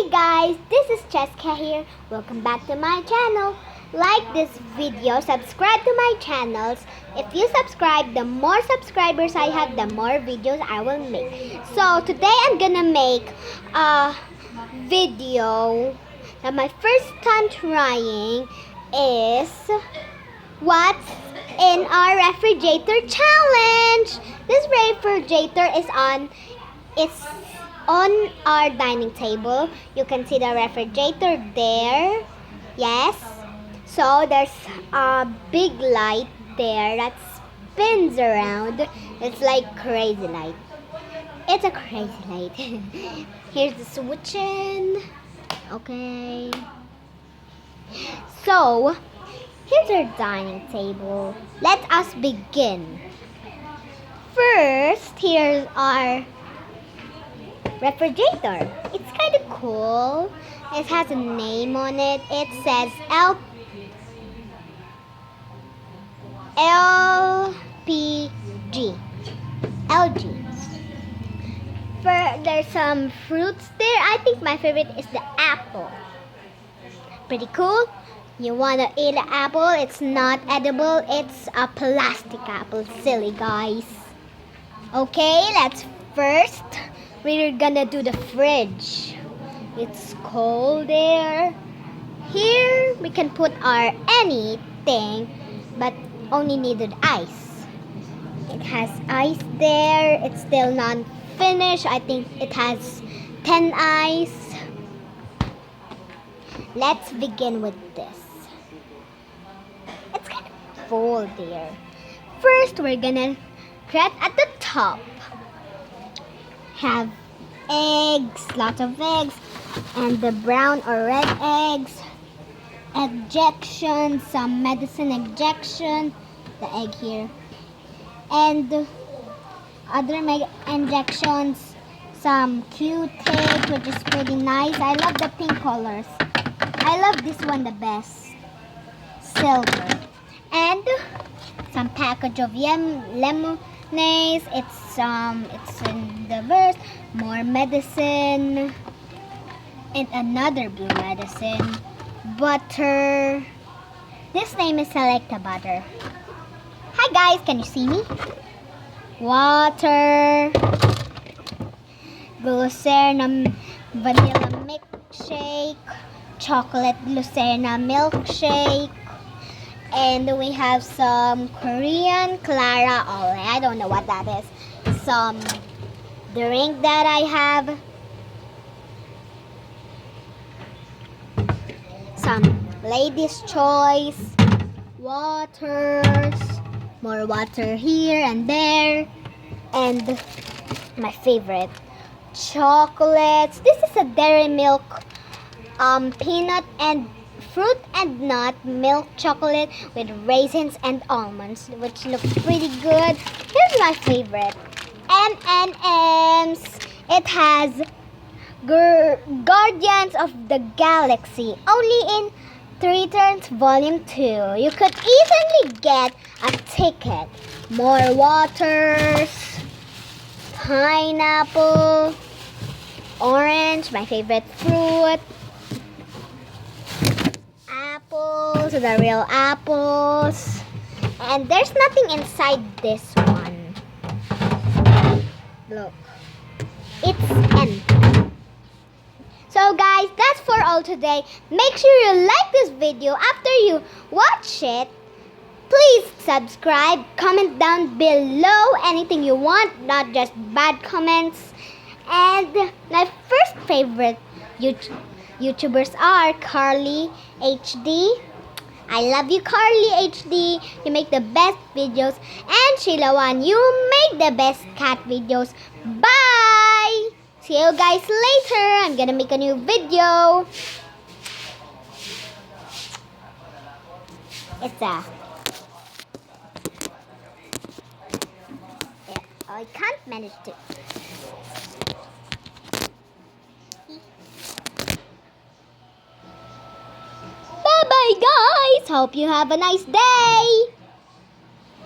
Hey guys, this is Cheska here. Welcome back to my channel. Like this video, subscribe to my channels. If you subscribe, the more subscribers I have, the more videos I will make. So today I'm gonna make a video that my first time trying is what's in our refrigerator challenge. This refrigerator is on our dining table. You can see the refrigerator there. Yes. So there's a big light there that spins around. It's like crazy light. It's a crazy light. Here's the switching. Okay. So here's our dining table. Let us begin. First, here's our refrigerator. It's kind of cool. It has a name on it. It says LPG. LG. There's some fruits there. I think my favorite is the apple. Pretty cool. You want to eat an apple? It's not edible. It's a plastic apple. Silly guys. Okay, we're gonna do the fridge. It's cold there. Here we can put our anything, but only needed ice. It has ice there. It's still not finished. I think it has 10 ice. Let's begin with this. It's kind of full there. First, we're gonna get at the top. Have eggs, lots of eggs, and the brown or red eggs. Ejection, some medicine ejection, the egg here, and other injections, some Q-tip, which is pretty nice. I love the pink colors. I love this one the best, silver, and some package of lemonades. It's in the verse, more medicine, and another blue medicine. Butter. This name is Selecta Butter. Hi guys, can you see me? Water. Glucerna vanilla milkshake. Chocolate Glucerna milkshake. And we have some Korean Clara Ole. I don't know what that is. Some drink that I have. Some Lady's Choice. Waters. More water here and there. And my favorite, chocolates. This is a Dairy Milk peanut and fruit and nut milk chocolate with raisins and almonds, which looks pretty good. Here's my favorite, M&M's. It has Guardians of the Galaxy, only in 3 turns volume 2. You could easily get a ticket. More waters, pineapple, orange, my favorite fruit, apples, the real apples, and there's nothing inside this one. Look, it's empty. So guys, that's for all today. Make sure you like this video. After you watch it, please subscribe, comment down below anything you want, not just bad comments. And my first favorite YouTubers are Carly HD. I love you, Carly HD. You make the best videos. And Sheila Wan, you make the best cat videos. Bye! See you guys later. I'm gonna make a new video. I can't manage to. Bye bye guys. Hope you have a nice day.